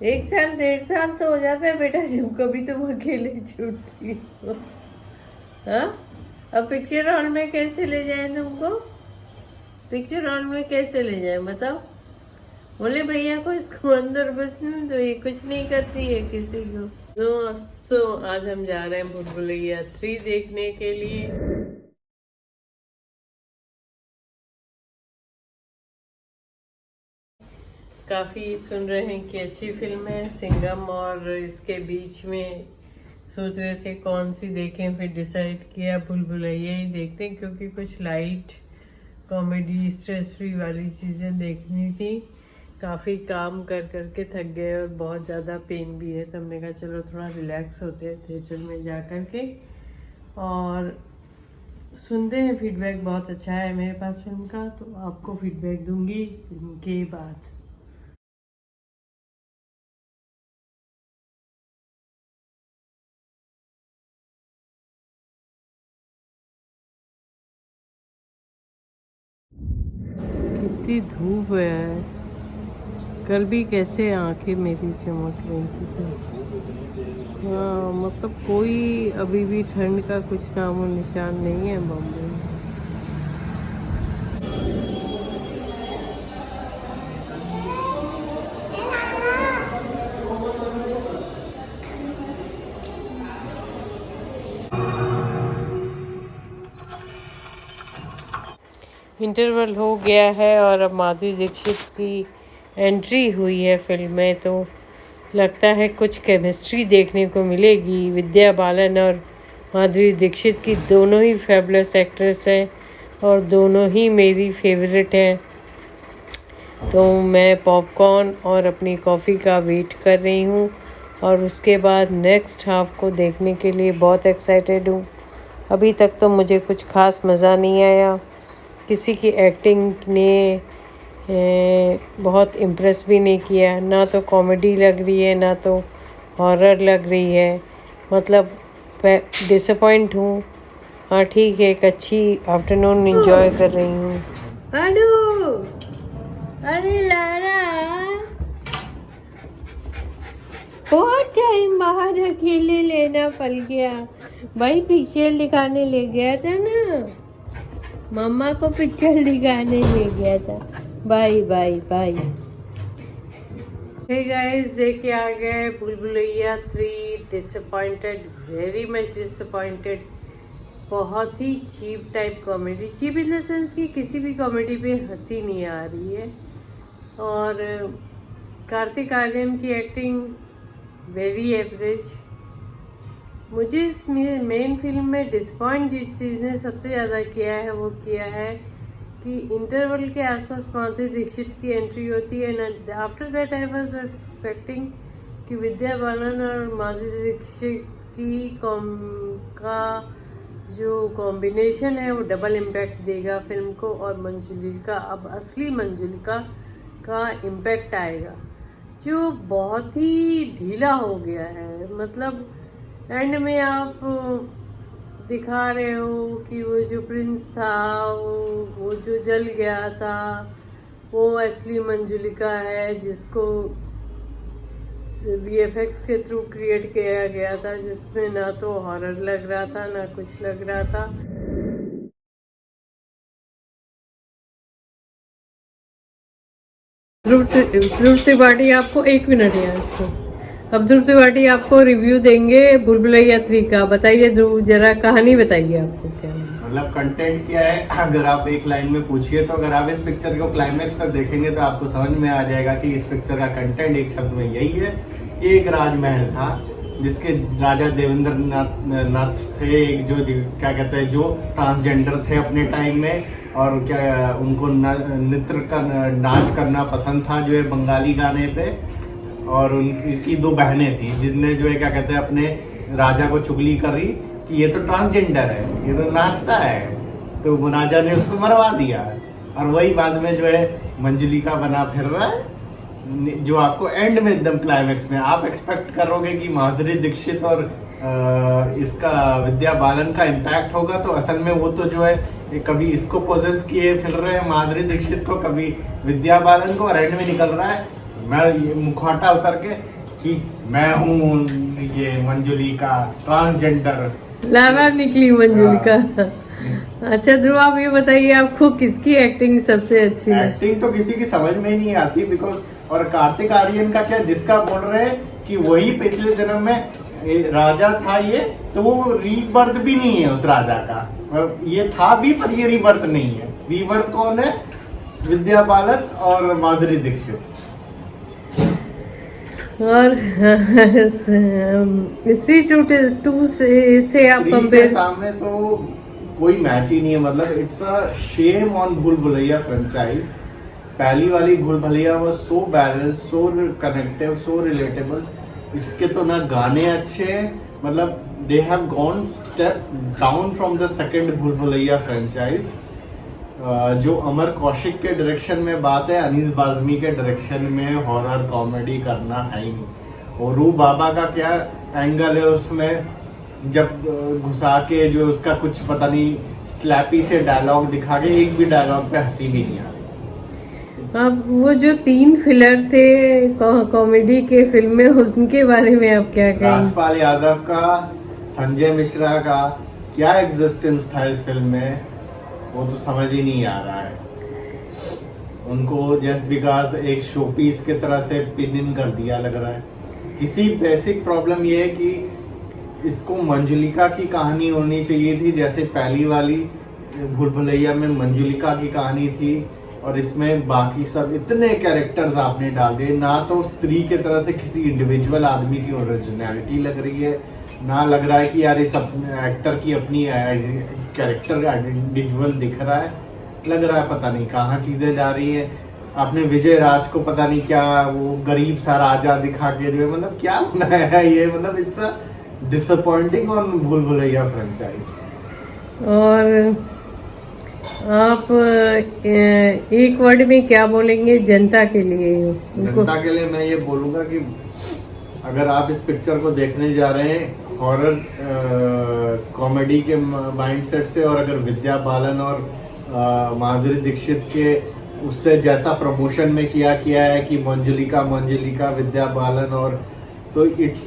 एक साल 1.5 साल तो हो जाता है बेटा जब कभी तुम अकेले छूटती हो। हाँ, अब पिक्चर हॉल में कैसे ले जाएं तुमको? पिक्चर हॉल में कैसे ले जाएं बताओ? बोले भैया को इसको अंदर बसने दो, ये कुछ नहीं करती है किसी को। दोस्तों आज हम जा रहे हैं भूल भुलैया 3 देखने के लिए। काफ़ी सुन रहे हैं कि अच्छी फिल्म है सिंघम, और इसके बीच में सोच रहे थे कौन सी देखें, फिर डिसाइड किया भूल भुलैया ही देखते हैं क्योंकि कुछ लाइट कॉमेडी स्ट्रेस फ्री वाली चीज़ें देखनी थी। काफ़ी काम कर करके थक गए और बहुत ज़्यादा पेन भी है, तो हमने कहा चलो थोड़ा रिलैक्स होते हैं थिएटर में जा कर के और सुनते हैं। फीडबैक बहुत अच्छा है मेरे पास फिल्म का, तो आपको फीडबैक दूंगी फिल्म के बाद। कितनी धूप है, कल भी कैसे आंखें मेरी चमक रही थी तो। हाँ मतलब कोई अभी भी ठंड का कुछ नामो निशान नहीं है बॉम्बे में। इंटरवल हो गया है और अब माधुरी दीक्षित की एंट्री हुई है फिल्म में, तो लगता है कुछ केमिस्ट्री देखने को मिलेगी। विद्या बालन और माधुरी दीक्षित की दोनों ही फेबुलस एक्ट्रेस हैं और दोनों ही मेरी फेवरेट हैं, तो मैं पॉपकॉर्न और अपनी कॉफ़ी का वेट कर रही हूँ और उसके बाद नेक्स्ट हाफ को देखने के लिए बहुत एक्साइटेड हूँ। अभी तक तो मुझे कुछ खास मज़ा नहीं आया, किसी की एक्टिंग ने बहुत इम्प्रेस भी नहीं किया, ना तो कॉमेडी लग रही है ना तो हॉरर लग रही है, मतलब डिसअपॉइंट हूँ। हाँ ठीक है, एक अच्छी आफ्टरनून एंजॉय कर रही हूँ। हेलो, अरे लारा, बहुत टाइम बाहर अकेले लेना पड़ गया भाई। पिक्चर दिखाने ले गया था ना, मम्मा को पिक्चर दिखाने ले गया था। Bye bye bye. Hey guys, देख के आ गए Bhool Bhulaiyaa 3। Disappointed, very much disappointed. बहुत ही cheap type comedy, cheap in the sense कि किसी भी कॉमेडी पे हंसी नहीं आ रही है। और कार्तिक आर्यन की एक्टिंग वेरी एवरेज। मुझे इस मेन फिल्म में डिसपॉइंट जिस चीज़ ने सबसे ज़्यादा किया है वो किया है कि इंटरवल के आसपास माधुरी दीक्षित की एंट्री होती है and after that I was expecting कि विद्या बालन और माधुरी दीक्षित की का जो कॉम्बिनेशन है वो डबल इम्पैक्ट देगा फिल्म को, और मंजुलिका, अब असली मंजुलिका का इम्पैक्ट आएगा जो बहुत ही ढीला हो गया है। मतलब एंड में आप दिखा रहे हो कि वो जो प्रिंस था वो जो जल गया था वो असली मंजुलिका है, जिसको VFX के थ्रू क्रिएट किया गया था, जिसमें ना तो हॉरर लग रहा था ना कुछ लग रहा था। ध्रुव त्रिपाठी आपको 1 मिनट यार, अब ध्रुव त्रिपाठी आपको रिव्यू देंगे भूल भुलैया 3 का। बताइए ध्रुव, जरा कहानी बताइए आपको क्या मतलब कंटेंट क्या है। अगर आप एक लाइन में पूछिए तो अगर आप इस पिक्चर को क्लाइमेक्स तक देखेंगे तो आपको समझ में आ जाएगा कि इस पिक्चर का कंटेंट एक शब्द में यही है कि एक राजमहल था जिसके राजा देवेंद्र नाथ थे, एक जो क्या कहते हैं जो ट्रांसजेंडर थे अपने टाइम में, और क्या उनको नृत्य का नाच करना पसंद था जो है बंगाली गाने पे, और उनकी 2 बहनें थी जिसने जो है क्या कहते हैं अपने राजा को चुगली करी कि ये तो ट्रांसजेंडर है, ये तो नाचता है, तो राजा ने उसको मरवा दिया। और वही बाद में जो है मंजुलिका बना फिर रहा है, जो आपको एंड में एकदम क्लाइमेक्स में आप एक्सपेक्ट करोगे कि माधुरी दीक्षित और इसका विद्या बालन का इम्पैक्ट होगा, तो असल में वो तो जो है कभी इसको पोजेस किए फिर रहे हैं माधुरी दीक्षित को, कभी विद्या बालन को, और एंड में निकल रहा है मैं मुखौटा उतर के कि मैं हूँ ये मंजुली का ट्रांसजेंडर। लारा निकली मंजुल का। अच्छा ध्रुव, आप ये बताइए आपको किसकी एक्टिंग सबसे अच्छी है? एक्टिंग तो किसी की समझ में ही नहीं आती बिकॉज, और कार्तिक आर्यन का क्या, जिसका बोल रहे हैं कि वही पिछले जन्म में राजा था ये, तो वो रीबर्थ भी नहीं है उस राजा का। ये था भी पर ये रीबर्थ नहीं है। रीबर्थ कौन है? विद्या बालन और माधुरी दीक्षित। और स्त्री टू से आप कंपेयर? सामने तो कोई मैच ही नहीं है। मतलब इट्स अ शेम ऑन भूल भुलैया फ्रेंचाइज। पहली वाली भूल Bhulaiyaa was so balance, so connective, so relatable. इसके तो ना गाने अच्छे हैं, मतलब they have gone step down from the second भूल भुलैया फ्रेंचाइज। जो अमर कौशिक के डायरेक्शन में बात है, अनीस बाज़मी के डायरेक्शन में हॉरर कॉमेडी करना है ही नहीं। और रू बाबा का क्या एंगल है उसमें, जब घुसा के जो उसका कुछ पता नहीं स्लैपी से डायलॉग दिखा के एक भी डायलॉग पे हंसी भी नहीं आ रही। अब वो जो 3 फिलर थे कॉमेडी के फिल्म में, उनके बारे में आप क्या कहेंगे? राजपाल यादव का, संजय मिश्रा का क्या एग्जिस्टेंस था इस फिल्म में, वो तो समझ ही नहीं आ रहा है। उनको जस्ट बिकॉज एक शो पीस की तरह से पिन इन कर दिया लग रहा है। किसी बेसिक प्रॉब्लम ये है कि इसको मंजुलिका की कहानी होनी चाहिए थी, जैसे पहली वाली भूल भुलैया में मंजुलिका की कहानी थी, और इसमें बाकी सब इतने कैरेक्टर्स आपने डाल दिए। ना तो स्त्री के तरह से किसी इंडिविजुअल आदमी की ओरिजिनलिटी लग रही है, ना लग रहा है कि यार इस एक्टर की अपनी कैरेक्टर इंडिविजुअल दिख रहा है। लग रहा है पता नहीं कहाँ चीजें जा रही है। आपने विजय राज को पता नहीं क्या वो गरीब सा राजा दिखा के जो, मतलब क्या बनाया है ये, मतलब इट्स अ डिसअपॉइंटिंग ऑन भूल भुलैया फ्रेंचाइज। और आप एक वर्ड में क्या बोलेंगे जनता के लिए? जनता के लिए मैं ये बोलूंगा कि अगर आप इस पिक्चर को देखने जा रहे हैं हॉरर कॉमेडी के माइंडसेट से, और अगर विद्या बालन और माधुरी दीक्षित के उससे जैसा प्रमोशन में किया है कि मंजुलिका विद्या बालन, और तो it's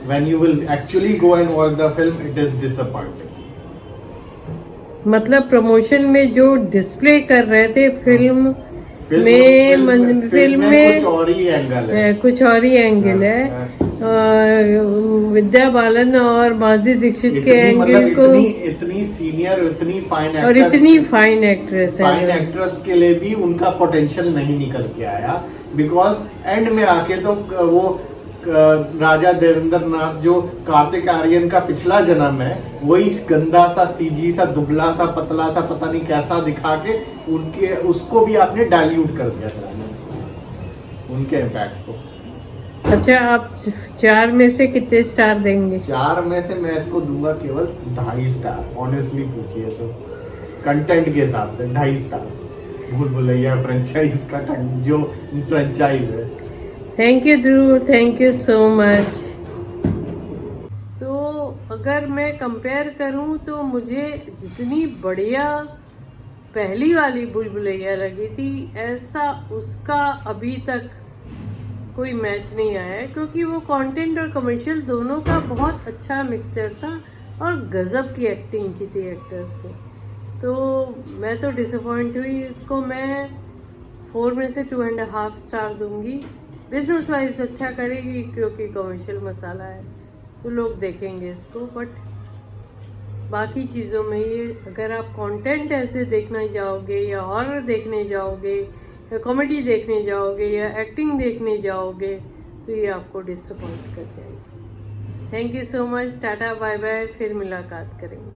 when you will actually go and watch the film it is disappointing. मतलब प्रमोशन में जो डिस्प्ले कर रहे थे फिल्म में कुछ और ही एंगल है। विद्या बालन और माधुरी दीक्षित के एंगल मतलब को इतनी सीनियर, इतनी फाइन और इतनी फाइन एक्ट्रेस है, फाइन एक्ट्रेस के लिए भी उनका पोटेंशियल नहीं निकल के आया। बिकॉज एंड में आके तो वो राजा देवेंद्र नाथ जो कार्तिक आर्यन का पिछला जन्म है, वही गंदा सा सीजी सा दुबला सा पतला सा पता नहीं कैसा दिखा के उनके उसको भी आपने डाइल्यूट कर दिया उनके इम्पैक्ट को। अच्छा, आप 4 में से कितने स्टार देंगे? 4 में से मैं इसको दूंगा केवल 2.5 स्टार। ऑनेस्टली पूछिए तो कंटेंट के हिसाब से 2.5 स्टार भूल भुलैया फ्रेंचाइज का जो फ्रेंचाइज है। Thank you Dhruv, thank you so much. तो अगर मैं कंपेयर करूं तो मुझे जितनी बढ़िया पहली वाली भूल भुलैया लगी थी, ऐसा उसका अभी तक कोई मैच नहीं आया है, क्योंकि वो कंटेंट और कमर्शियल दोनों का बहुत अच्छा मिक्सचर था और गजब की एक्टिंग की थी एक्टर्स से। तो मैं तो डिसअपॉइंट हुई। इसको मैं 4 में से 2.5 स्टार दूंगी। बिजनेस वाइज अच्छा करेगी क्योंकि कमर्शियल मसाला है तो लोग देखेंगे इसको, बट बाकी चीज़ों में ये, अगर आप कंटेंट ऐसे देखना जाओगे या हॉरर देखने जाओगे या कॉमेडी देखने जाओगे या एक्टिंग देखने जाओगे तो ये आपको डिसअपॉइंट कर जाएगी। Thank you so much, ta-ta bye bye, फिर मुलाकात करेंगे।